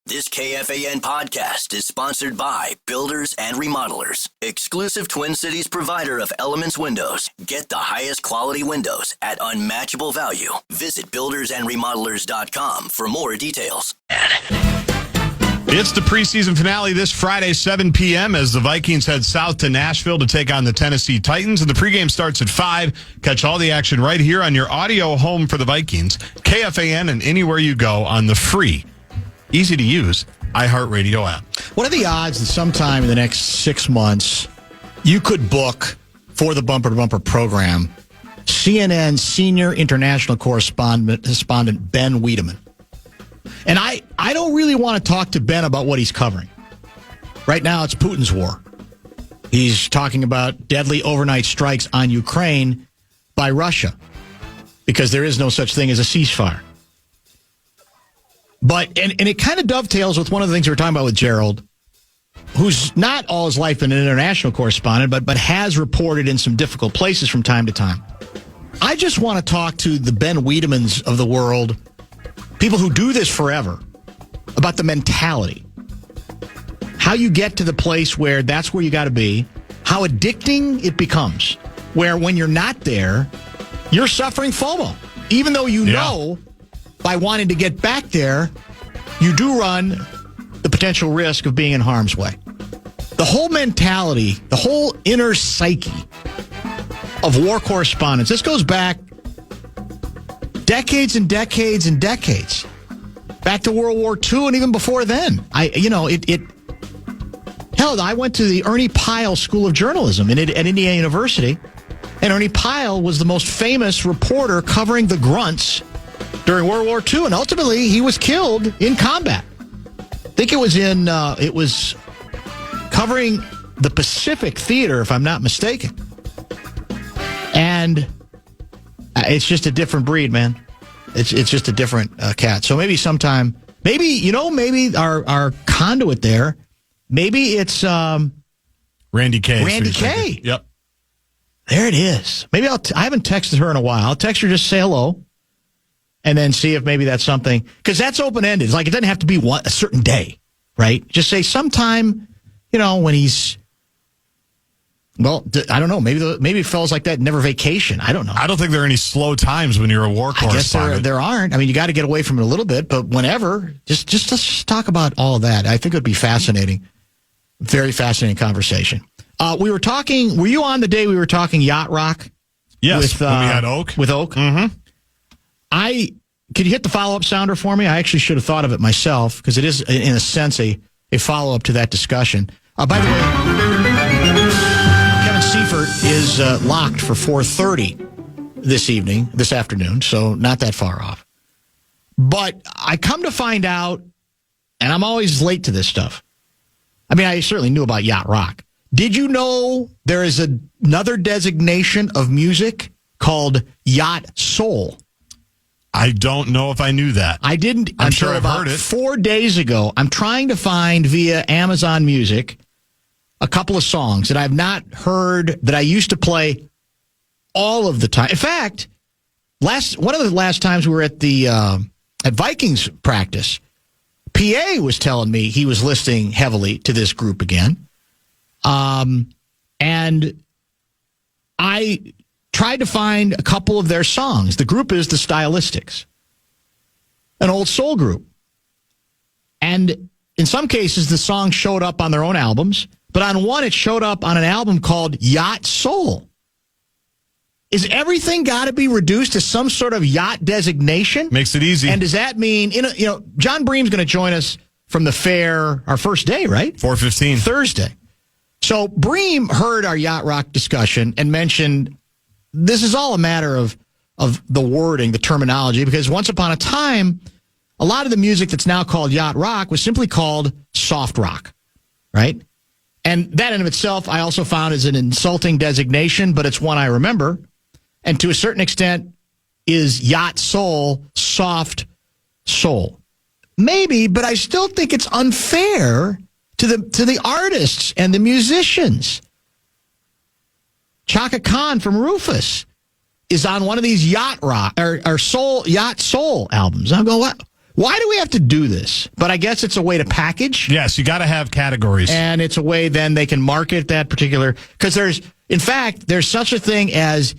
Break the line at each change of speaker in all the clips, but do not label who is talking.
This KFAN podcast is sponsored by Builders and Remodelers, exclusive Twin Cities provider of Elements Windows. Get the highest quality windows at unmatchable value. Visit buildersandremodelers.com for more details.
It's the preseason finale this Friday, 7 p.m. as the Vikings head south to Nashville to take on the Tennessee Titans. And the pregame starts at 5. Catch all the action right here on your audio home for the Vikings, KFAN, and anywhere you go on the free, easy-to-use iHeartRadio app.
What are the odds that sometime in the next 6 months you could book for the Bumper to Bumper program CNN senior international correspondent Ben Wiedemann? And I don't really want to talk to Ben about what he's covering. Right now it's Putin's war. He's talking about deadly overnight strikes on Ukraine by Russia because there is no such thing as a ceasefire. But, and it kind of dovetails with one of the things we were talking about with Gerald, who's not all his life been an international correspondent, but has reported in some difficult places from time to time. I just want to talk to the Ben Wiedemanns of the world, people who do this forever, about the mentality. How you get to the place where that's where you got to be, how addicting it becomes, where when you're not there, you're suffering FOMO. Even though you know by wanting to get back there, you do run the potential risk of being in harm's way. The whole mentality, the whole inner psyche of war correspondents, this goes back decades and decades and decades. Back to World War II and even before then. Hell, I went to the Ernie Pyle School of Journalism at Indiana University, and Ernie Pyle was the most famous reporter covering the grunts during World War II, and ultimately he was killed in combat. I think it was covering the Pacific Theater, if I'm not mistaken. And it's just a different breed, man. It's just a different cat. So maybe sometime, maybe our conduit there, maybe it's
Randy K.
Randy K.
Yep.
There it is. Maybe I haven't texted her in a while. I'll text her, just say hello, and then see if maybe that's something, because that's open-ended. It's like it doesn't have to be a certain day, right? Just say sometime, when he's, well, I don't know. Maybe fellas like that never vacation. I don't know.
I don't think there are any slow times when you're a war correspondent.
I guess there aren't. I mean, you got to get away from it a little bit, but whenever, just let's talk about all that. I think it would be fascinating. Very fascinating conversation. We were talking, were you on the day we were talking yacht rock?
Yes, when we had Oak.
With Oak?
Mm-hmm.
Could you hit the follow-up sounder for me? I actually should have thought of it myself, because it is, in a sense, a follow-up to that discussion. By the way, Kevin Seifert is locked for 4:30 this afternoon, so not that far off. But I come to find out, and I'm always late to this stuff. I mean, I certainly knew about yacht rock. Did you know there is another designation of music called yacht soul?
I don't know if I knew that.
I didn't
I'm
until
sure I've
about
heard it.
4 days ago. I'm trying to find via Amazon Music a couple of songs that I've not heard that I used to play all of the time. In fact, one of the last times we were at the at Vikings practice, PA was telling me he was listening heavily to this group again. And I tried to find a couple of their songs. The group is the Stylistics, an old soul group. And in some cases, the song showed up on their own albums, but on one, it showed up on an album called Yacht Soul. Is everything got to be reduced to some sort of yacht designation?
Makes it easy.
And does that mean, John Bream's going to join us from the fair, our first day, right?
4:15.
Thursday. So Bream heard our yacht rock discussion and mentioned this is all a matter of the wording, the terminology, because once upon a time, a lot of the music that's now called yacht rock was simply called soft rock, right? And that in of itself, I also found is an insulting designation, but it's one I remember. And to a certain extent, is yacht soul soft soul? Maybe, but I still think it's unfair to the artists and the musicians. Chaka Khan from Rufus is on one of these yacht rock or yacht soul albums. I'm going, what? Why do we have to do this? But I guess it's a way to package.
Yes, you got to have categories.
And it's a way then they can market that particular, because there's such a thing as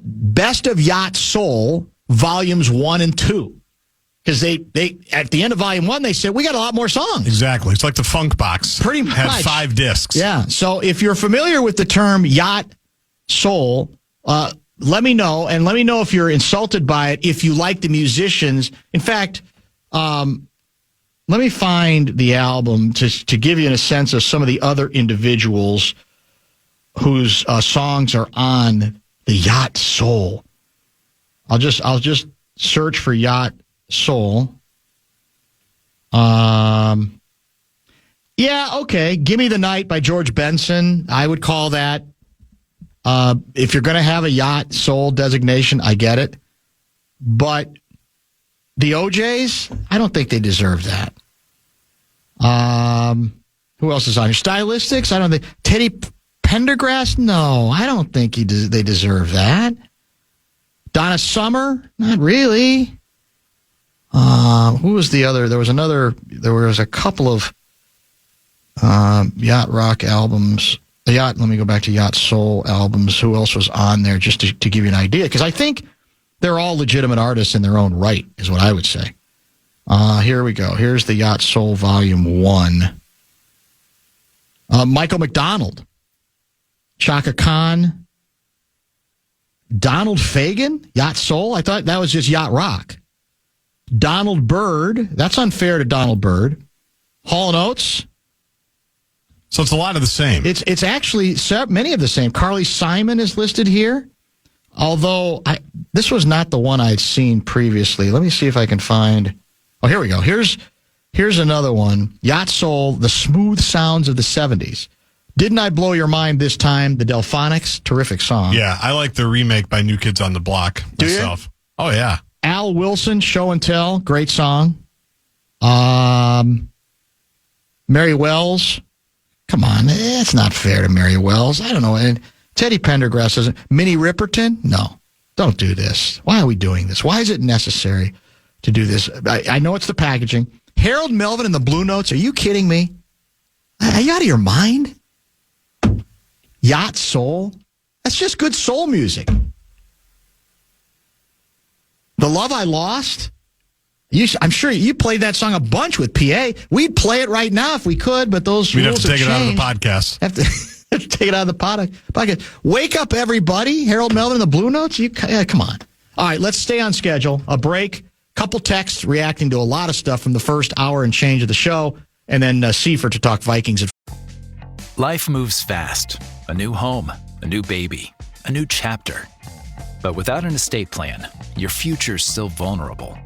Best of Yacht Soul Volumes 1 and 2. Because they at the end of Volume 1, they said, we got a lot more songs.
Exactly. It's like the Funk Box.
Pretty much.
Had 5 discs.
Yeah. So if you're familiar with the term Yacht Soul, let me know. And let me know if you're insulted by it, if you like the musicians. In fact, let me find the album to give you a sense of some of the other individuals whose songs are on the Yacht Soul. I'll just search for Yacht Soul. Yeah, okay. Give Me the Night by George Benson. I would call that. If you're going to have a Yacht Soul designation, I get it. But the OJs, I don't think they deserve that. Who else is on here? Stylistics? I don't think. Teddy Pendergrass? No, I don't think they deserve that. Donna Summer? Not really. Who was the other? There was a couple of yacht rock albums. Let me go back to Yacht Soul albums. Who else was on there, just to give you an idea? Because I think they're all legitimate artists in their own right, is what I would say. Here we go. Here's the Yacht Soul Volume 1. Michael McDonald. Chaka Khan. Donald Fagen? Yacht Soul? I thought that was just yacht rock. Donald Byrd. That's unfair to Donald Byrd. Hall & Oates.
So it's a lot of the same.
It's actually many of the same. Carly Simon is listed here. Although this was not the one I'd seen previously. Let me see if I can find. Oh, here we go. Here's another one. Yacht Soul, The Smooth Sounds of the 70s. Didn't I Blow Your Mind This Time? The Delphonics. Terrific song.
Yeah, I like the remake by New Kids on the Block myself. Oh, yeah.
Al Wilson, Show and Tell. Great song. Mary Wells. Come on. It's not fair to Mary Wells. I don't know. And Teddy Pendergrass doesn't. Minnie Riperton? No. Don't do this. Why are we doing this? Why is it necessary to do this? I know it's the packaging. Harold Melvin and the Blue Notes. Are you kidding me? Are you out of your mind? Yacht Soul? That's just good soul music. The Love I Lost? I'm sure you played that song a bunch with PA. We'd play it right now if we could, but those
We'd
rules
have to take it out of the
changed.
podcast.
Have to take it out of the podcast. Wake Up Everybody, Harold Melvin and the Blue Notes? Come on. All right, let's stay on schedule. A break, couple texts reacting to a lot of stuff from the first hour and change of the show, and then Seifert to talk Vikings.
Life moves fast. A new home, a new baby, a new chapter. But without an estate plan, your future's still vulnerable.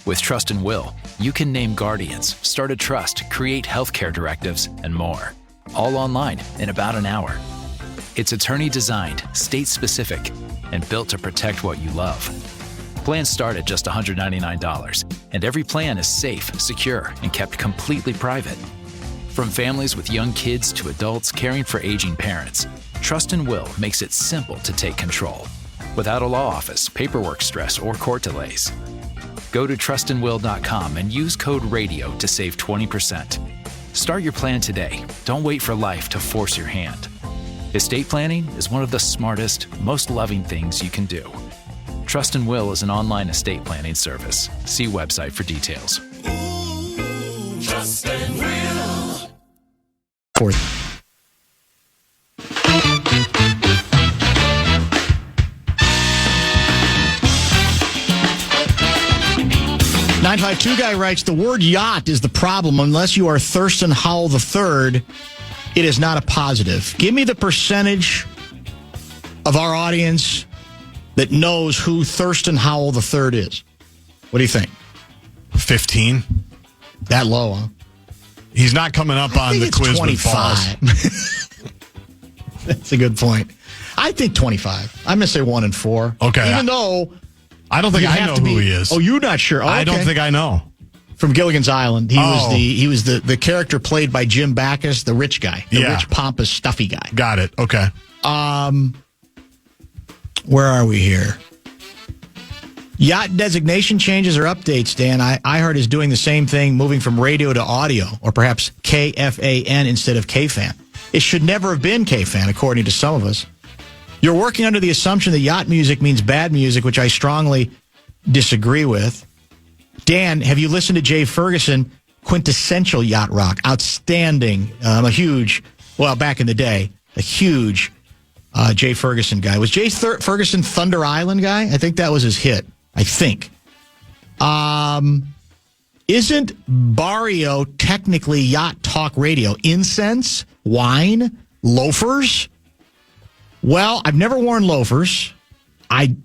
With Trust and Will, you can name guardians, start a trust, create healthcare directives, and more. All online in about an hour. It's attorney-designed, state-specific, and built to protect what you love. Plans start at just $199, and every plan is safe, secure, and kept completely private. From families with young kids to adults caring for aging parents, Trust and Will makes it simple to take control. Without a law office, paperwork stress, or court delays. Go to trustandwill.com and use code RADIO to save 20%. Start your plan today. Don't wait for life to force your hand. Estate planning is one of the smartest, most loving things you can do. Trust and Will is an online estate planning service. See website for details.
Trust and Will.
Fourth. 952 guy writes, the word yacht is the problem. Unless you are Thurston Howell III, it is not a positive. Give me the percentage of our audience that knows who Thurston Howell III is. What do you think?
15.
That low, huh?
He's not coming up on the quiz with falls.
25. That's a good point. I think 25. I'm going to say 1 and 4.
Okay.
Even though
I don't think I know who he is.
Oh, you're not sure? Oh,
I don't
okay.
think I know.
From Gilligan's Island. He was the character played by Jim Backus, the rich guy. The rich, pompous, stuffy guy.
Got it. Okay.
Where are we here? Yacht designation changes or updates, Dan. I heard is doing the same thing, moving from radio to audio, or perhaps KFAN instead of KFAN. It should never have been KFAN, according to some of us. You're working under the assumption that yacht music means bad music, which I strongly disagree with. Dan, have you listened to Jay Ferguson? Quintessential yacht rock. Outstanding. Back in the day, a huge Jay Ferguson guy. Was Jay Ferguson Thunder Island guy? I think that was his hit. I think. Isn't Barrio technically yacht talk radio? Incense? Wine? Loafers? Well, I've never worn loafers. I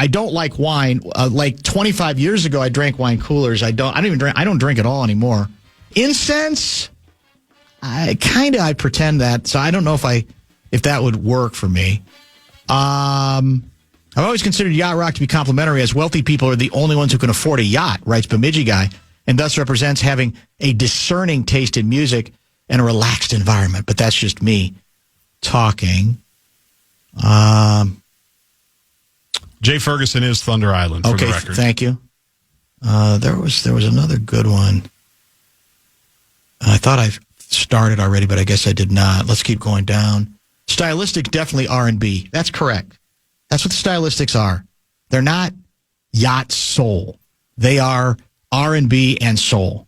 don't like wine. Like 25 years ago, I drank wine coolers. I don't drink at all anymore. Incense? I pretend that. So I don't know if that would work for me. I've always considered yacht rock to be complimentary, as wealthy people are the only ones who can afford a yacht, writes Bemidji Guy, and thus represents having a discerning taste in music and a relaxed environment. But that's just me talking.
Jay Ferguson is Thunder Island, for the record.
Okay, thank you. There was another good one. I thought I started already, but I guess I did not. Let's keep going down. Stylistic, definitely R&B. That's correct. That's what the Stylistics are. They're not yacht soul. They are R&B and soul.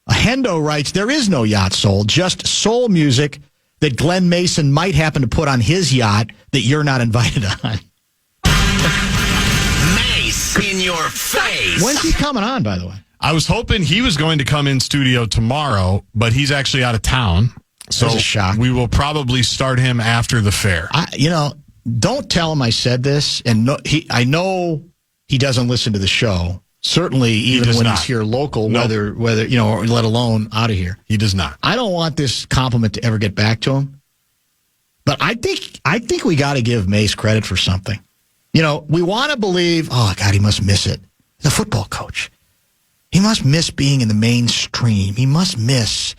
Hendo writes, there is no yacht soul, just soul music that Glenn Mason might happen to put on his yacht that you're not invited on.
Mace in your face.
When's he coming on, by the way?
I was hoping he was going to come in studio tomorrow, but he's actually out of town. So
a shock.
We will probably start him after the fair.
Don't tell him I said this, and I know he doesn't listen to the show. Certainly, even when he's here local,
Nope.
whether or let alone out of here.
He does not.
I don't want this compliment to ever get back to him. But I think we got to give Mace credit for something. We want to believe, oh, God, he must miss it. He's a football coach. He must miss being in the mainstream. He must miss,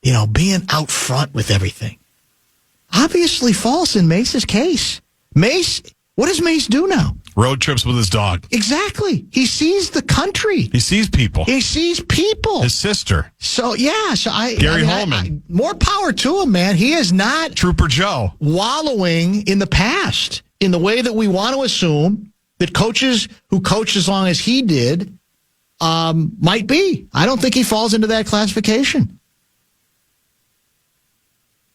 being out front with everything. Obviously false in Mace's case. Mace, what does Mace do now?
Road trips with his dog.
Exactly. He sees the country.
He sees people.
He sees people.
His sister.
So, yeah.
Gary Holman.
More power to him, man. He is not
Trooper Joe.
wallowing in the past in the way that we want to assume that coaches who coached as long as he did might be. I don't think he falls into that classification.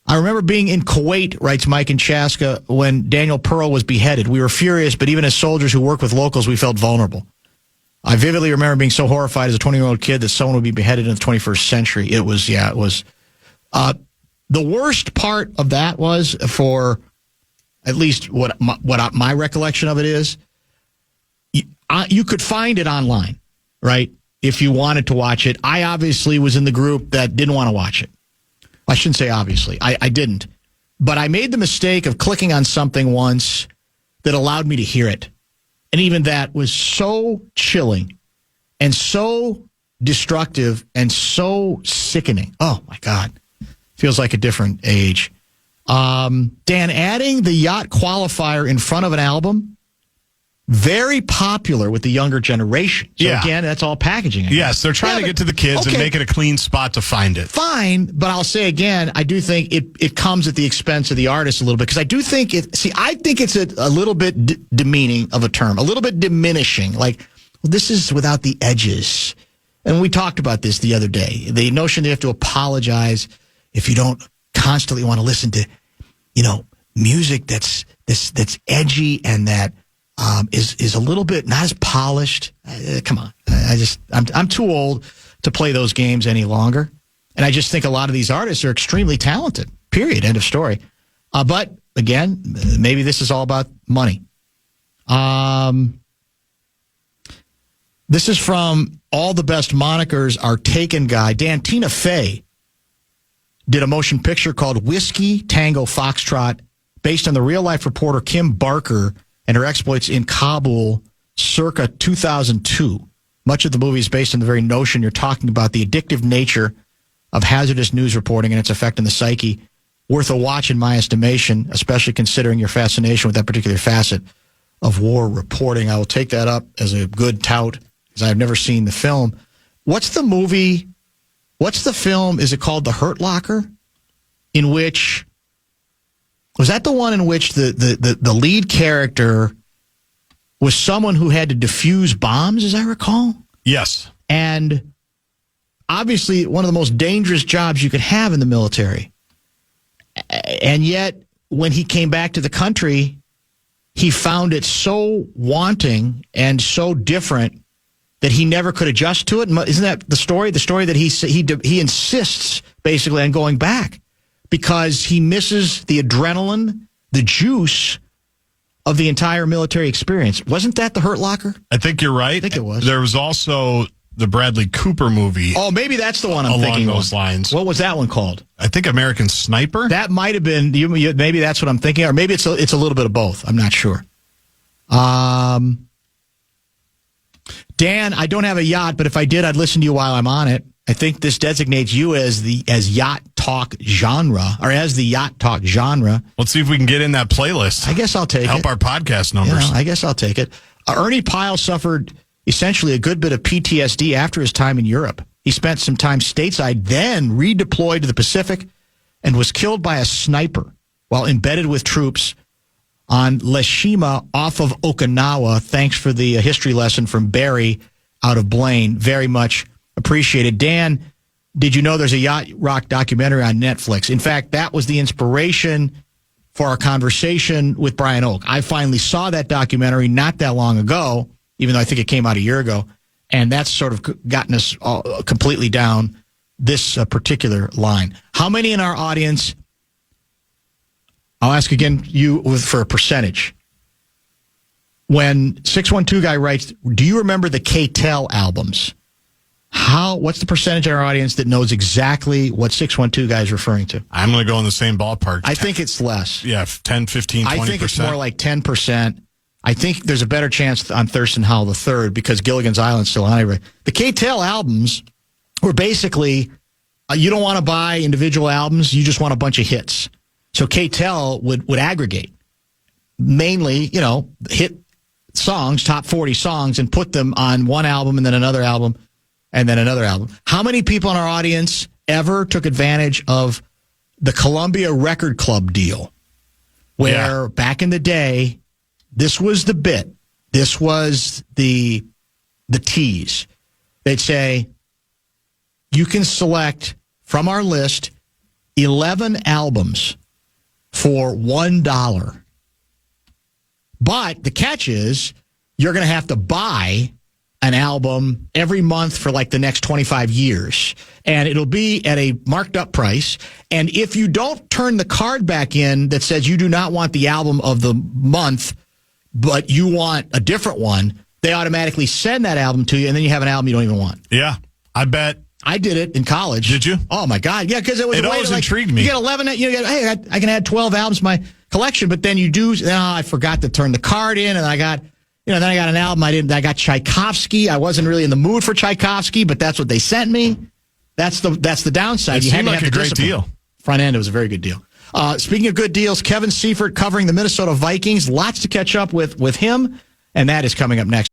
I remember being in Kuwait, writes Mike in Chaska, when Daniel Pearl was beheaded. We were furious, but even as soldiers who work with locals, we felt vulnerable. I vividly remember being so horrified as a 20-year-old kid that someone would be beheaded in the 21st century. It was. The worst part of that was, for at least what my recollection of it is, you could find it online, right, if you wanted to watch it. I obviously was in the group that didn't want to watch it. I shouldn't say obviously. I didn't. But I made the mistake of clicking on something once that allowed me to hear it. And even that was so chilling and so destructive and so sickening. Oh, my God. Feels like a different age. Dan, adding the yacht qualifier in front of an album, very popular with the younger generation. So again, that's all packaging.
Yes, they're trying to get to the kids and make it a clean spot to find it.
Fine, but I'll say again, I do think it comes at the expense of the artist a little bit, because I do think I think it's a little bit demeaning of a term, a little bit diminishing. Like, well, this is without the edges. And we talked about this the other day. The notion that you have to apologize if you don't constantly want to listen to, music that's edgy and that is a little bit not as polished. Come on. I'm too old to play those games any longer. And I just think a lot of these artists are extremely talented. Period. End of story. But again, maybe this is all about money. This is from All the Best Monikers Are Taken guy. Dan, Tina Fey did a motion picture called Whiskey Tango Foxtrot, based on the real-life reporter Kim Barker and her exploits in Kabul circa 2002. Much of the movie is based on the very notion you're talking about, the addictive nature of hazardous news reporting and its effect on the psyche. Worth a watch in my estimation, especially considering your fascination with that particular facet of war reporting. I will take that up as a good tout because I've never seen the film. What's the movie? What's the film? Is it called The Hurt Locker? In which, was that the one in which the lead character was someone who had to defuse bombs, as I recall?
Yes.
And obviously one of the most dangerous jobs you could have in the military. And yet, when he came back to the country, he found it so wanting and so different that he never could adjust to it. Isn't that the story? The story that he insists basically on going back because he misses the adrenaline, the juice of the entire military experience. Wasn't that The Hurt Locker?
I think you're right.
I think it was.
There was also the Bradley Cooper movie.
Oh, maybe that's the one I'm
along
thinking
those lines.
What was that one called?
I think American Sniper.
That might have been. Maybe that's what I'm thinking, or maybe it's a little bit of both. I'm not sure. Dan, I don't have a yacht, but if I did, I'd listen to you while I'm on it. I think this designates you as yacht talk genre, or as the yacht talk genre.
Let's see if we can get in that playlist.
I guess I'll take it.
Help our podcast numbers.
I guess I'll take it. Ernie Pyle suffered essentially a good bit of PTSD after his time in Europe. He spent some time stateside, then redeployed to the Pacific, and was killed by a sniper while embedded with troops on Leshima off of Okinawa. Thanks for the history lesson from Barry out of Blaine. Very much appreciated. Dan, did you know there's a Yacht Rock documentary on Netflix? In fact, that was the inspiration for our conversation with Brian Oak. I finally saw that documentary not that long ago, even though I think it came out a year ago, and that's sort of gotten us all completely down this particular line. How many in our audience, I'll ask again for a percentage. When 612 guy writes, do you remember the K-Tel albums? What's the percentage of our audience that knows exactly what 612 guy is referring to?
I'm going to go in the same ballpark.
I think it's less.
Yeah, 10, 15, 20%.
I think it's more like 10%. I think there's a better chance on Thurston Howell III because Gilligan's Island's still on it. The K-Tel albums were basically, you don't want to buy individual albums, you just want a bunch of hits. So K-Tel would aggregate mainly, hit songs, top 40 songs, and put them on one album and then another album and then another album. How many people in our audience ever took advantage of the Columbia Record Club deal where back in the day, this was the bit. This was the tease. They'd say, you can select from our list 11 albums for $1. But the catch is you're going to have to buy an album every month for like the next 25 years. And it'll be at a marked up price. And if you don't turn the card back in that says you do not want the album of the month, but you want a different one, they automatically send that album to you, and then you have an album you don't even want.
Yeah, I bet.
I did it in college.
Did you?
Oh, my God. Yeah, because it was
it always intrigued me.
You get 11, hey, I can add 12 albums to my collection, but then you do, I forgot to turn the card in, and I got, then I got an album I got Tchaikovsky. I wasn't really in the mood for Tchaikovsky, but that's what they sent me. That's the downside.
It seemed like a great deal.
Front end, it was a very good deal. Speaking of good deals, Kevin Seifert covering the Minnesota Vikings. Lots to catch up with him, and that is coming up next.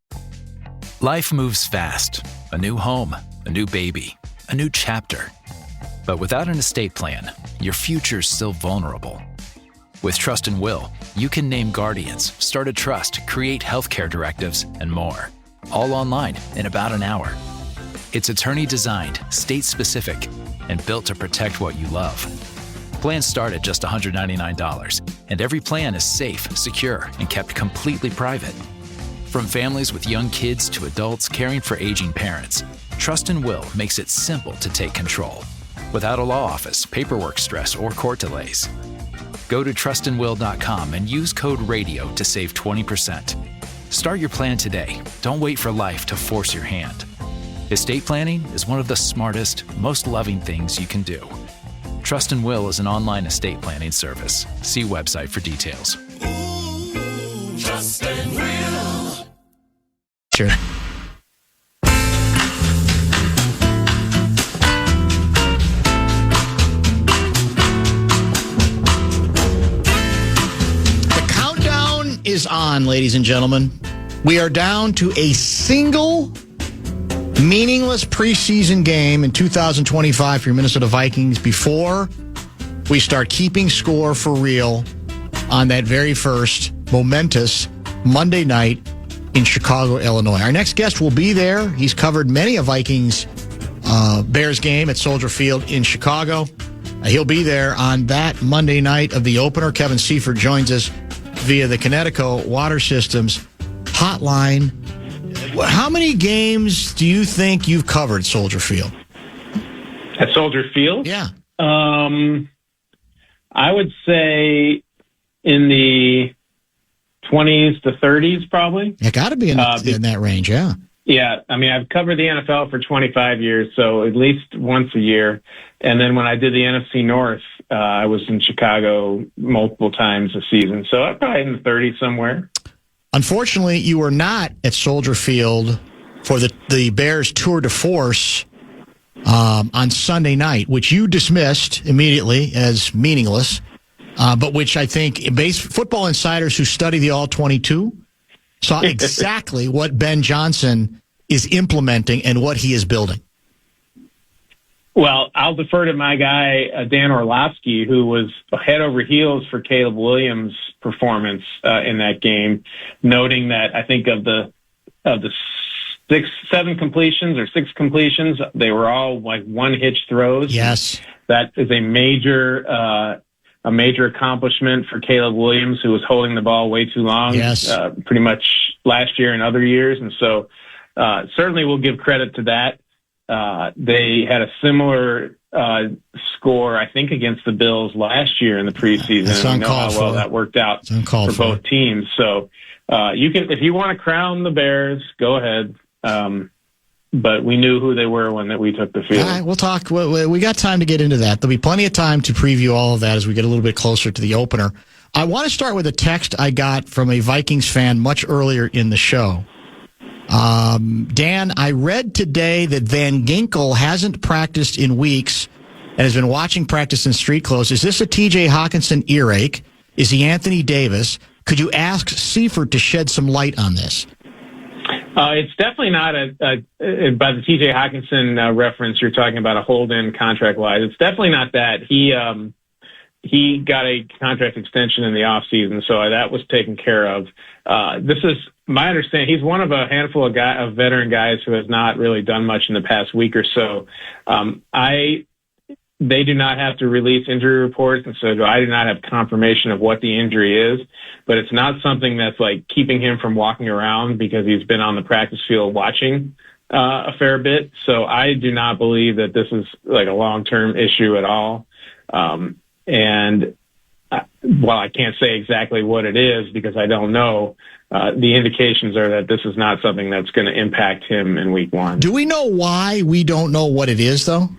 Life moves fast. A new home, a new baby, a new chapter. But without an estate plan, your future's still vulnerable. With Trust and Will, you can name guardians, start a trust, create healthcare directives, and more. All online in about an hour. It's attorney-designed, state-specific, and built to protect what you love. Plans start at just $199, and every plan is safe, secure, and kept completely private. From families with young kids to adults caring for aging parents, Trust and Will makes it simple to take control, without a law office, paperwork stress, or court delays. Go to trustandwill.com and use code RADIO to save 20%. Start your plan today. Don't wait for life to force your hand. Estate planning is one of the smartest, most loving things you can do. Trust and Will is an online estate planning service. See website for details.
Ooh, Trust and Will.
Sure. is on, ladies and gentlemen. We are down to a single meaningless preseason game in 2025 for your Minnesota Vikings before we start keeping score for real on that very first momentous Monday night in Chicago, Illinois. Our next guest will be there. He's covered many a Vikings Bears game at Soldier Field in Chicago. He'll be there on that Monday night of the opener. Kevin Seifert joins us via the Connecticut Water Systems hotline. How many games do you think you've covered at Soldier Field?
At Soldier Field?
Yeah.
I would say in the 20s to 30s, probably.
It got to be in that range, yeah.
Yeah, I mean, I've covered the NFL for 25 years, so at least once a year. And then when I did the NFC North, I was in Chicago multiple times a season. So I'm probably in the 30s somewhere.
Unfortunately, you were not at Soldier Field for the Bears tour de force on Sunday night, which you dismissed immediately as meaningless, but which I think football insiders who study the All-22 saw exactly what Ben Johnson is implementing and what he is building.
Well, I'll defer to my guy, Dan Orlovsky, who was head over heels for Caleb Williams' performance in that game, noting that I think of the 6 completions, they were all like one-hitch throws.
Yes.
That is a major accomplishment for Caleb Williams, who was holding the ball way too long, pretty much last year and other years. And so certainly we'll give credit to that. They had a similar score, I think, against the Bills last year in the preseason.
That's
and we know how well
for.
that worked out for both teams. So you can, if you want to crown the Bears, go ahead. But we knew who they were when we took the field.
All right, we'll talk. We got time to get into that. There'll be plenty of time to preview all of that as we get a little bit closer to the opener. I want to start with a text I got from a Vikings fan much earlier in the show. Dan, I read today that Van Ginkel hasn't practiced in weeks and has been watching practice in street clothes. Is this a T.J. Hawkinson earache? Is he Anthony Davis? Could you ask Seifert to shed some light on this?
It's definitely not by the T.J. Hawkinson reference you're talking about a hold-in contract-wise. It's definitely not that. He got a contract extension in the offseason, so that was taken care of. This is my understanding. He's one of a handful of veteran guys who has not really done much in the past week or so. They do not have to release injury reports, and so I do not have confirmation of what the injury is. But it's not something that's like keeping him from walking around because he's been on the practice field watching a fair bit. So I do not believe that this is like a long-term issue at all. And while I can't say exactly what it is because I don't know, the indications are that this is not something that's going to impact him in week one.
Do we know why we don't know what it is, though?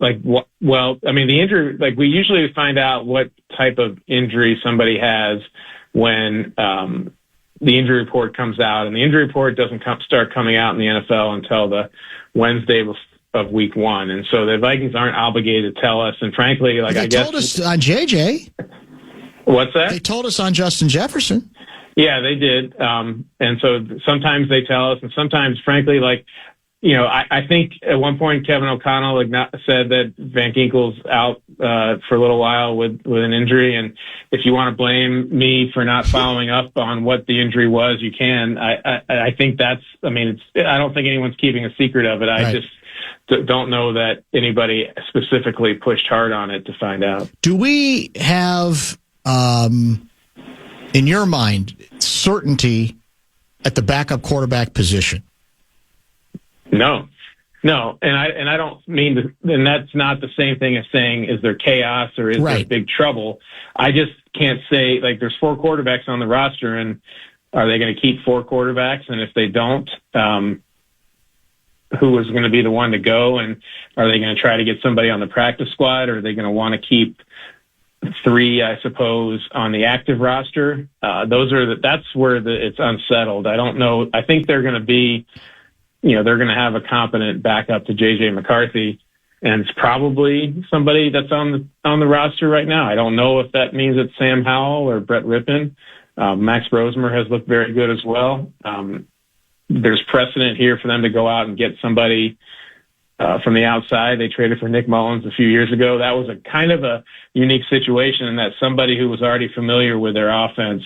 Well, I mean, the injury, like we usually find out what type of injury somebody has when the injury report comes out, and the injury report doesn't start coming out in the NFL until the Wednesday of week one. And so the Vikings aren't obligated to tell us. And frankly, like,
they told us on JJ.
What's that?
They told us on Justin Jefferson.
Yeah, they did. And so sometimes they tell us, and sometimes, frankly, like, you know, I think at one point Kevin O'Connell said that Van Ginkel's out for a little while with an injury, and if you want to blame me for not following up on what the injury was, you can. I think that's. I mean, I don't think anyone's keeping a secret of it. I just don't know that anybody specifically pushed hard on it to find out.
Do we have, in your mind, certainty at the backup quarterback position?
No, and I don't mean to, and that's not the same thing as saying is there chaos or is there big trouble. I just can't say, like, there's 4 quarterbacks on the roster, and are they going to keep 4 quarterbacks? And if they don't, who is going to be the one to go? And are they going to try to get somebody on the practice squad, or are they going to want to keep 3, I suppose, on the active roster? That's where it's unsettled. I don't know. I think they're going to be, they're going to have a competent backup to J.J. McCarthy. and it's probably somebody that's on the roster right now. I don't know if that means it's Sam Howell or Brett Rippon. Max Brosmer has looked very good as well. There's precedent here for them to go out and get somebody from the outside. They traded for Nick Mullins a few years ago. That was a kind of a unique situation in that somebody who was already familiar with their offense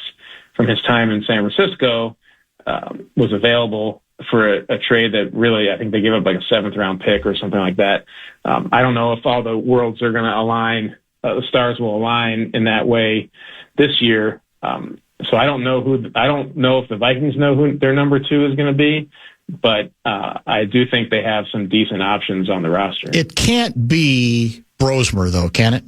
from his time in San Francisco was available for a trade that really, I think they gave up like a 7th-round pick or something like that. I don't know if all the worlds are going to align, the stars will align in that way this year. So I don't know if the Vikings know who their number 2 is going to be, but I do think they have some decent options on the roster.
It can't be Brosmer, though, can it?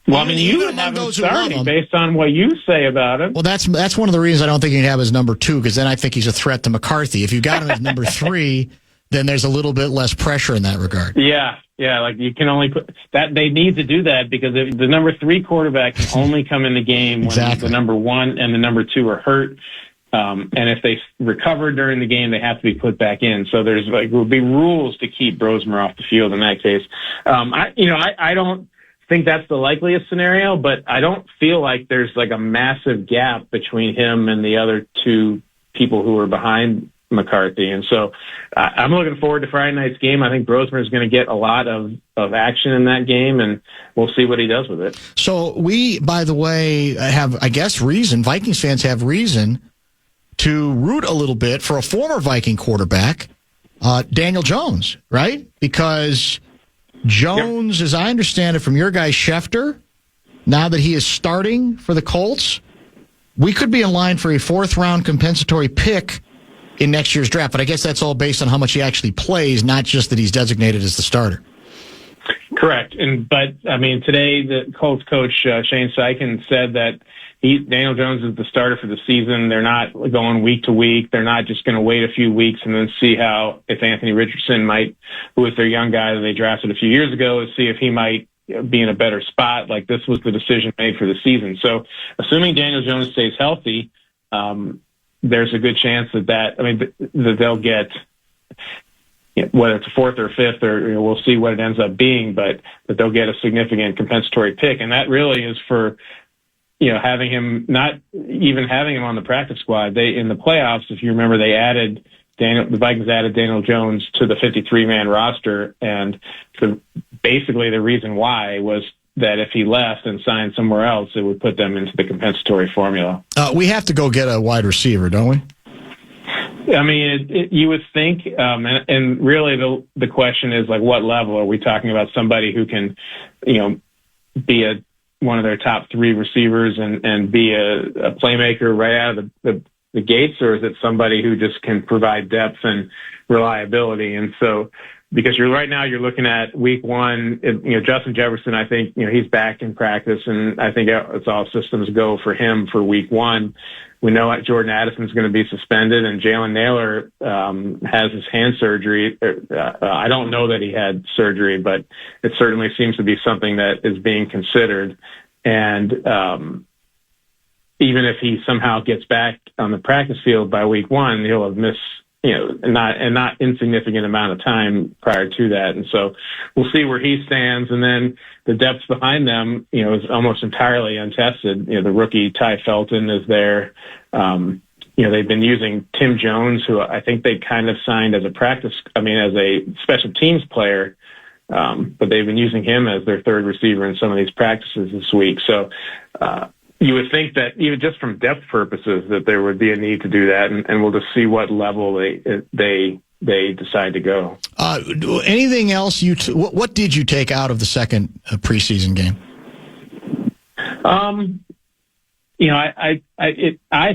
Well, I mean, you would have him starting based on what you say about him.
Well, that's one of the reasons I don't think you can have his number 2, because then I think he's a threat to McCarthy. If you've got him as number 3, then there's a little bit less pressure in that regard.
Yeah, like you can only put that. They need to do that because if the number 3 quarterback can only come in the game when the number 1 and the number 2 are hurt. And if they recover during the game, they have to be put back in. So will be rules to keep Brosmer off the field in that case. I don't think that's the likeliest scenario, but I don't feel like there's like a massive gap between him and the other 2 people who are behind McCarthy. And so I'm looking forward to Friday night's game. I think Brosmer is going to get a lot of action in that game, and we'll see what he does with it.
So we, by the way, have, I guess, Vikings fans have reason to root a little bit for a former Viking quarterback, Daniel Jones, right? Because Jones, as I understand it from your guy Schefter, now that he is starting for the Colts, we could be in line for a 4th-round compensatory pick in next year's draft. But I guess that's all based on how much he actually plays, not just that he's designated as the starter.
Correct. But I mean, today the Colts coach Shane Steichen said that Daniel Jones is the starter for the season. They're not going week to week. They're not just going to wait a few weeks and then see if Anthony Richardson who was their young guy that they drafted a few years ago, see if he might be in a better spot. Like, this was the decision made for the season. So assuming Daniel Jones stays healthy, there's a good chance that they'll get, whether it's a 4th or 5th, or we'll see what it ends up being, but that they'll get a significant compensatory pick. And that really is for, having him, not even having him on the practice squad. In the playoffs, if you remember, the Vikings added Daniel Jones to the 53-man roster, and basically the reason why was that if he left and signed somewhere else, it would put them into the compensatory formula.
We have to go get a wide receiver, don't we?
I mean, you would think, and really the question is, like, what level? Are we talking about somebody who can, be one of their top 3 receivers and be a playmaker right out of the gates, or is it somebody who just can provide depth and reliability? And so, because right now you're looking at week 1, Justin Jefferson, I think, he's back in practice, and I think it's all systems go for him for week 1. We know that Jordan Addison's going to be suspended, and Jalen Naylor has his hand surgery. I don't know that he had surgery, but it certainly seems to be something that is being considered. And even if he somehow gets back on the practice field by week 1, he'll have missed, not insignificant amount of time prior to that. And so we'll see where he stands. And then the depth behind them, is almost entirely untested. The rookie Ty Felton is there. They've been using Tim Jones, who I think they kind of signed as a special teams player. But they've been using him as their 3rd receiver in some of these practices this week. So, you would think that even just from depth purposes that there would be a need to do that, and we'll just see what level they decide to go.
Anything else? What did you take out of the second preseason game? I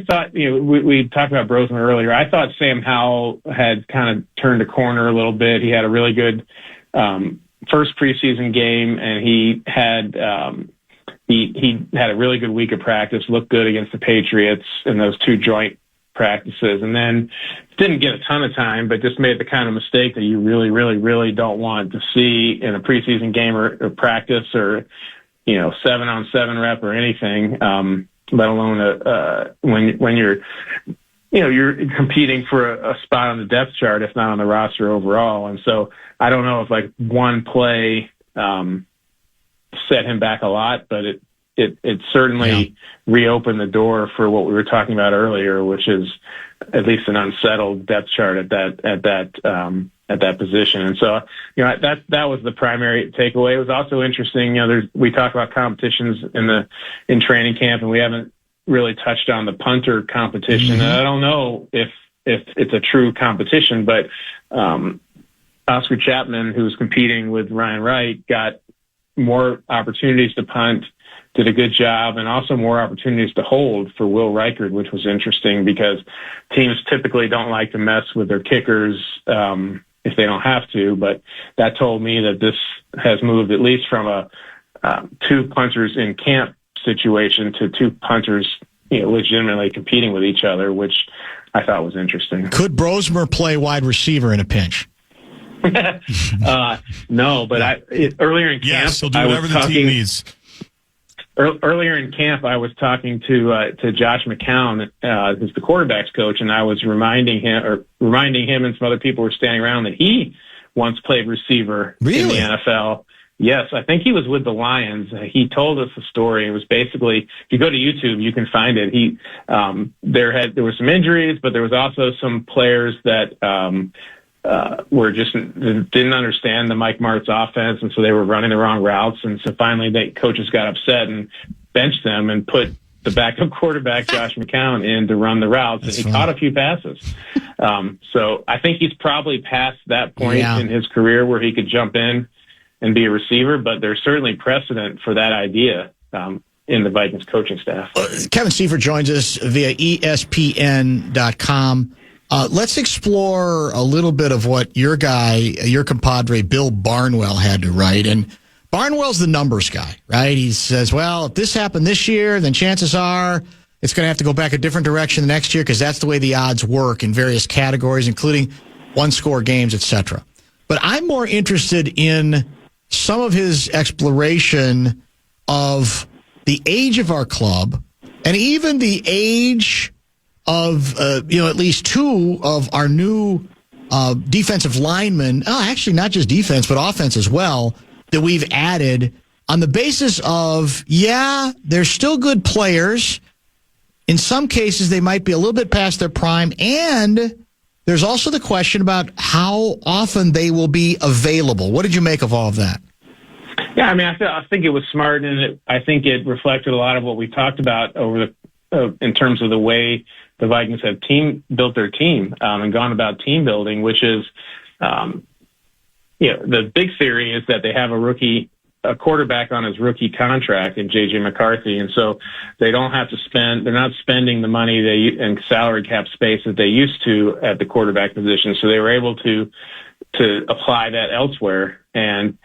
thought, we talked about Brosman earlier. I thought Sam Howell had kind of turned a corner a little bit. He had a really good first preseason game, and he had a really good week of practice, looked good against the Patriots in those 2 joint practices, and then didn't get a ton of time, but just made the kind of mistake that you really, really, really don't want to see in a preseason game or practice, or 7-on-7 rep or anything, let alone when you're
you're competing for a spot on the depth chart, if not on the roster overall. And so I don't know if like one play set him back a lot, but it certainly reopened the door for what we were talking about earlier, which is at least an unsettled depth chart at that position. And so, that was the primary takeaway. It was also interesting, we talk about competitions in training camp, and we haven't really touched on the punter competition. And I don't know if it's a true competition, but Oscar Chapman, who was competing with Ryan Wright, got more opportunities to punt, did a good job, and also more opportunities to hold for Will Reichard, which was interesting because teams typically don't like to mess with their kickers if they don't have to. But that told me that this has moved at least from a two punters in camp situation to two punters, legitimately competing with each other, which I thought was interesting.
Could Brosmer play wide receiver in a pinch?
No, but earlier in camp,
yes, he'll do whatever the team needs.
Earlier in camp, I was talking to Josh McCown, who's the quarterback's coach, and I was reminding him and some other people were standing around that he once played receiver in the NFL. Yes, I think he was with the Lions. He told us the story. It was basically, if you go to YouTube, you can find it. There were some injuries, but there was also some players that didn't understand the Mike Martz offense, and so they were running the wrong routes. And so finally, coaches got upset and benched them and put the backup quarterback Josh McCown in to run the routes. That's and he caught a few passes. So I think he's probably past that point in his career where he could jump in and be a receiver, but there's certainly precedent for that idea in the Vikings coaching staff.
Kevin Seifert joins us via ESPN.com. Let's explore a little bit of what your compadre, Bill Barnwell, had to write. And Barnwell's the numbers guy, right? He says, well, if this happened this year, then chances are it's going to have to go back a different direction the next year because that's the way the odds work in various categories, including one-score games, etc. But I'm more interested in some of his exploration of the age of our club and even the age of, at least two of our new defensive linemen, actually not just defense, but offense as well, that we've added on the basis of, they're still good players. In some cases, they might be a little bit past their prime, and there's also the question about how often they will be available. What did you make of all of that?
Yeah, I mean, I think it was smart, and I think it reflected a lot of what we talked about in terms of the way the Vikings have built their team and gone about team building, which is, the big theory is that they have a quarterback on his rookie contract in J.J. McCarthy, and so they don't have to they're not spending the money and salary cap space that they used to at the quarterback position, so they were able to apply that elsewhere. And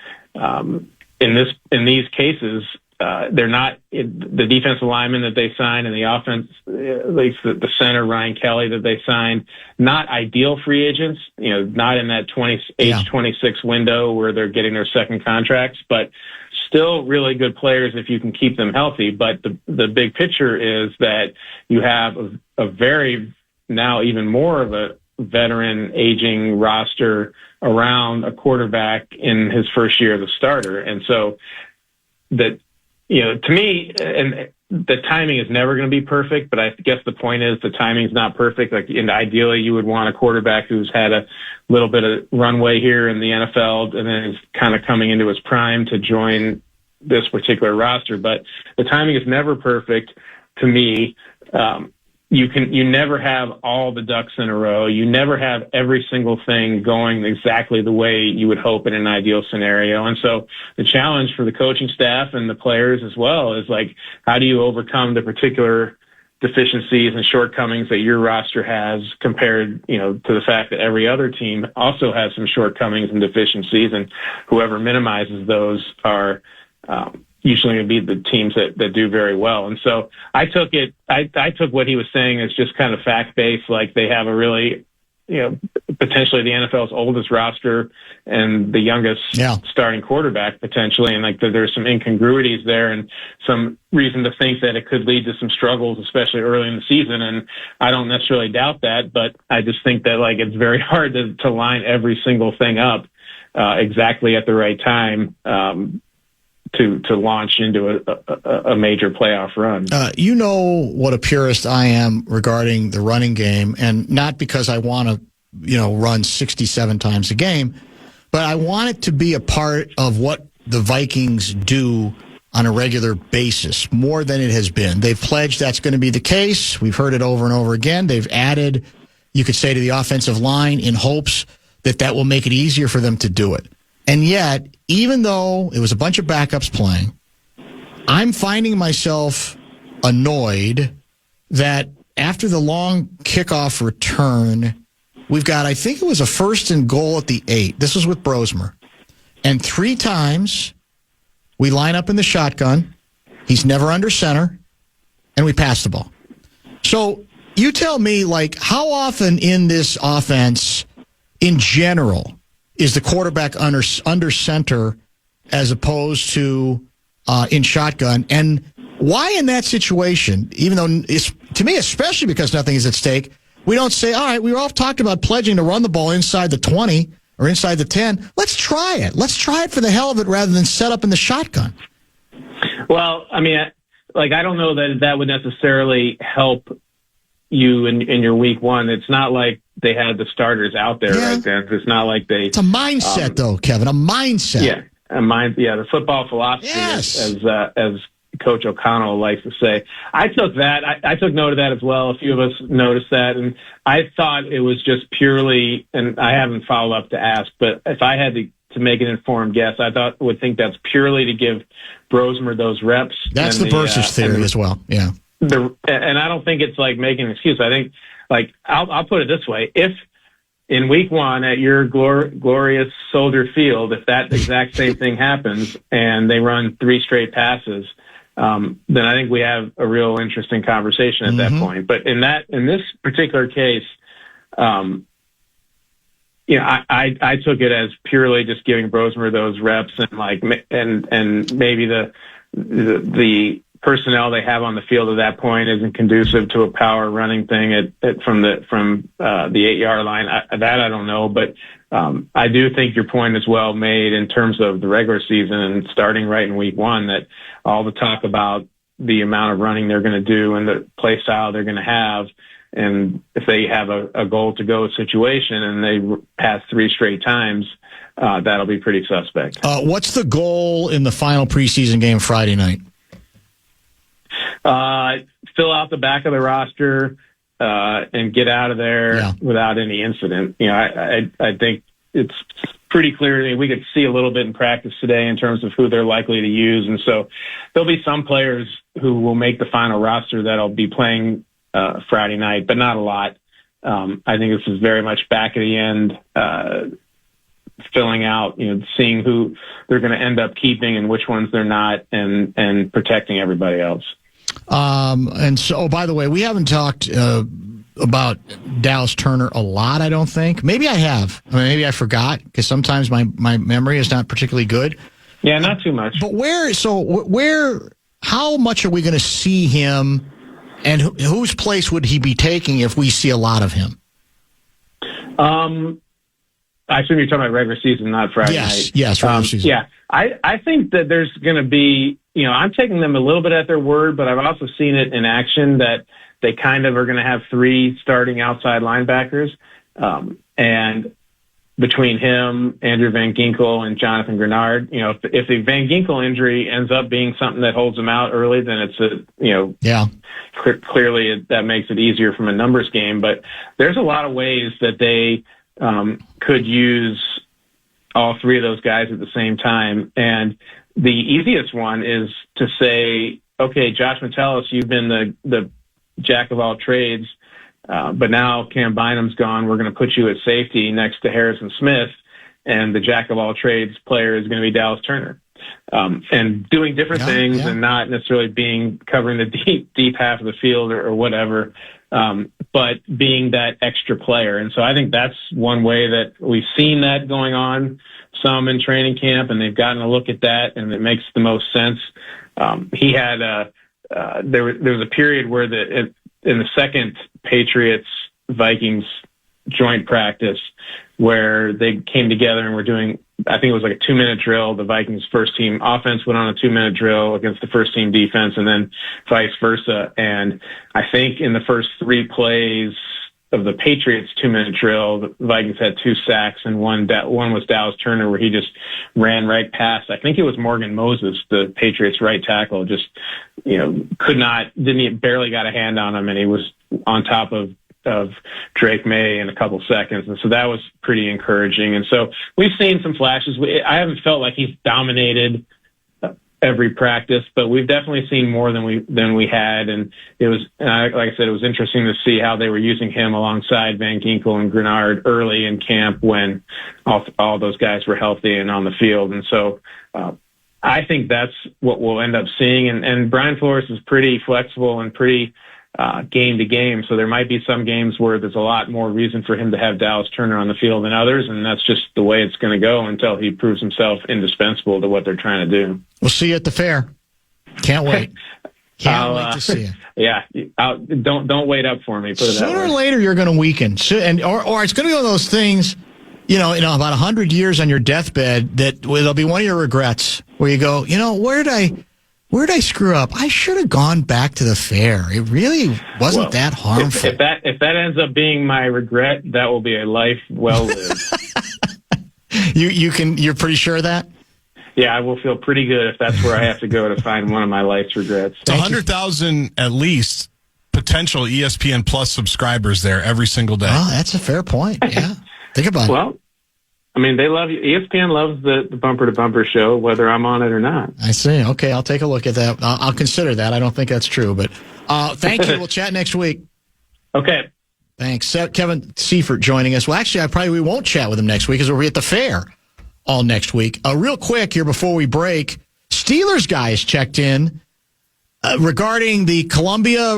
in these cases, they're not the defensive lineman that they signed and the offense, at least the center Ryan Kelly that they signed, not ideal free agents, not in that age 26 window where they're getting their second contracts, but still really good players if you can keep them healthy. But the big picture is that you have a very, now even more of a veteran aging roster around a quarterback in his first year as a starter. And so that, to me, and the timing is never going to be perfect, but I guess the point is the timing is not perfect. Ideally, you would want a quarterback who's had a little bit of runway here in the NFL and then is kind of coming into his prime to join this particular roster. But the timing is never perfect to me. You never have all the ducks in a row. You never have every single thing going exactly the way you would hope in an ideal scenario. And so the challenge for the coaching staff and the players as well is how do you overcome the particular deficiencies and shortcomings that your roster has compared, to the fact that every other team also has some shortcomings and deficiencies, and whoever minimizes those are, usually going to be the teams that do very well. And so I took what he was saying as just kind of fact-based, like they have a really, potentially the NFL's oldest roster and the youngest starting quarterback potentially. And like there's some incongruities there and some reason to think that it could lead to some struggles, especially early in the season. And I don't necessarily doubt that, but I just think that like it's very hard to line every single thing up exactly at the right time to launch into a major playoff run.
You know what a purist I am regarding the running game, and not because I want to run 67 times a game, but I want it to be a part of what the Vikings do on a regular basis, more than it has been. They've pledged that's going to be the case. We've heard it over and over again. They've added, you could say, to the offensive line in hopes that will make it easier for them to do it. And yet, even though it was a bunch of backups playing, I'm finding myself annoyed that after the long kickoff return, we've got, I think it was a 1st and goal at the 8. This was with Brosmer. And 3 times we line up in the shotgun. He's never under center. And we pass the ball. So you tell me, like, how often in this offense, in general, is the quarterback under center as opposed to in shotgun? And why in that situation, even though it's, to me, especially because nothing is at stake, we don't say, all right, we all talked about pledging to run the ball inside the 20 or inside the 10. Let's try it. Let's try it for the hell of it rather than set up in the shotgun.
Well, I mean, like, I don't know that would necessarily help you in your week one. It's not like they had the starters out there right then. It's not like they... It's
a mindset, though, Kevin, a mindset.
Yeah, the football philosophy, as Coach O'Connell likes to say. I took note of that as well. A few of us noticed that, and I thought it was just purely, and I haven't followed up to ask, but if I had to make an informed guess, I would think that's purely to give Brosmer those reps.
That's the Bursar's theory as well, yeah.
And I don't think it's like making an excuse. I think, like, I'll put it this way. If in week one at your glorious Soldier Field, if that exact same thing happens and they run 3 straight passes, then I think we have a real interesting conversation at that point. But in this particular case, I took it as purely just giving Brosmer those reps and maybe the personnel they have on the field at that point isn't conducive to a power running thing from the 8-yard line. I don't know, but I do think your point is well made in terms of the regular season and starting right in week one, that all the talk about the amount of running they're going to do and the play style they're going to have, and if they have a goal to go situation and they pass 3 straight times, that'll be pretty suspect.
What's the goal in the final preseason game Friday night?
Fill out the back of the roster and get out of there without any incident. I think it's pretty clear. We could see a little bit in practice today in terms of who they're likely to use, and so there'll be some players who will make the final roster that'll be playing Friday night, but not a lot. I think this is very much back at the end, filling out, seeing who they're going to end up keeping and which ones they're not, and protecting everybody else.
And so, by the way, we haven't talked about Dallas Turner a lot, I don't think. Maybe I have. Maybe I forgot, because sometimes my memory is not particularly good.
Yeah, not too much.
But how much are we going to see him, and whose place would he be taking if we see a lot of him?
I assume you're talking about regular season, not Friday night.
Yes, regular season.
Yeah, I think that there's going to be, I'm taking them a little bit at their word, but I've also seen it in action that they kind of are going to have 3 starting outside linebackers. And between him, Andrew Van Ginkel, and Jonathan Grenard, if the Van Ginkel injury ends up being something that holds him out early, then it's clearly that makes it easier from a numbers game. But there's a lot of ways that they could use all 3 of those guys at the same time. And the easiest one is to say, okay, Josh Metellus, you've been the jack of all trades, but now Cam Bynum's gone. We're going to put you at safety next to Harrison Smith, and the jack of all trades player is going to be Dallas Turner. and doing different things and not necessarily covering the deep half of the field or whatever, but being that extra player. And so I think that's one way that we've seen that going on some in training camp, and they've gotten a look at that, and it makes the most sense. He had there was a period where in the second Patriots Vikings joint practice where they came together and were doing, I think it was like a 2-minute drill. The Vikings first team offense went on a 2-minute drill against the first team defense, and then vice versa. And I think in the first 3 plays of the Patriots 2-minute drill, the Vikings had 2 sacks, and one was Dallas Turner, where he just ran right past. I think it was Morgan Moses, the Patriots right tackle, just barely got a hand on him, and he was on top of Drake May in a couple seconds. And so that was pretty encouraging. And so we've seen some flashes. I haven't felt like he's dominated every practice, but we've definitely seen more than we had. And it was, like I said, it was interesting to see how they were using him alongside Van Ginkel and Grenard early in camp when all those guys were healthy and on the field. And so, I think that's what we'll end up seeing. And Brian Flores is pretty flexible and pretty, game to game. So there might be some games where there's a lot more reason for him to have Dallas Turner on the field than others. And that's just the way it's going to go until he proves himself indispensable to what they're trying to do.
We'll see you at the fair. Can't wait. Can't wait to see you.
Yeah. Don't wait up for me.
Sooner or later, you're going to weaken. Or it's going to be one of those things, about 100 years on your deathbed that it'll be one of your regrets where you go, where did I screw up? I should have gone back to the fair. It really wasn't that harmful.
If that ends up being my regret, that will be a life well lived.
You're pretty sure of that?
Yeah, I will feel pretty good if that's where I have to go to find one of my life's regrets.
It's 100,000 at least potential ESPN Plus subscribers there every single day.
Oh, that's a fair point. Yeah. Think about it.
Well, I mean, ESPN loves the Bumper to Bumper show, whether I'm on it or not.
I see. Okay, I'll take a look at that. I'll consider that. I don't think that's true, but thank you. We'll chat next week.
Okay.
Thanks. Kevin Seifert joining us. Well, actually, we won't chat with him next week because we'll be at the fair all next week. Real quick here before we break, Steelers guys checked in regarding the Columbia,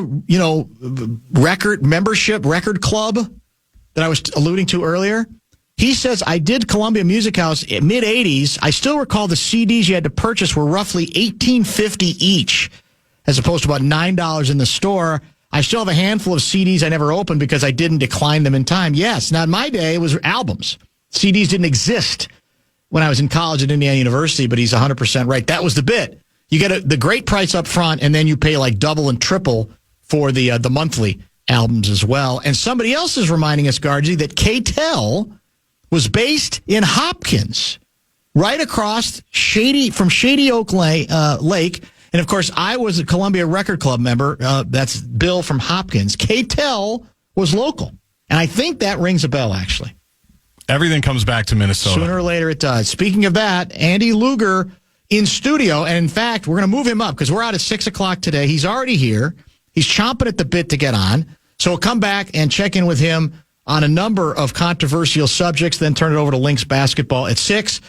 record club that I was alluding to earlier. He says, I did Columbia Music House in mid-'80s. I still recall the CDs you had to purchase were roughly $18.50 each, as opposed to about $9 in the store. I still have a handful of CDs I never opened because I didn't decline them in time. Yes. Now, in my day, it was albums. CDs didn't exist when I was in college at Indiana University, but he's 100% right. That was the bit. You get the great price up front, and then you pay like double and triple for the monthly albums as well. And somebody else is reminding us, Gargi, that K-Tel was based in Hopkins, right across from Shady Oak Lake. And, of course, I was a Columbia Record Club member. That's Bill from Hopkins. K-Tel was local. And I think that rings a bell, actually.
Everything comes back to Minnesota.
Sooner or later it does. Speaking of that, Andy Luger in studio. And, in fact, we're going to move him up because we're out at 6 o'clock today. He's already here. He's chomping at the bit to get on. So we'll come back and check in with him on a number of controversial subjects, then turn it over to Lynx basketball at 6.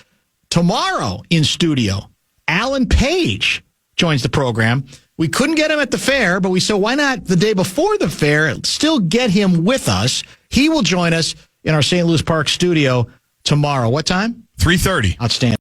Tomorrow in studio, Alan Page joins the program. We couldn't get him at the fair, but we said, why not the day before the fair, still get him with us? He will join us in our St. Louis Park studio tomorrow. What time?
3:30.
Outstanding.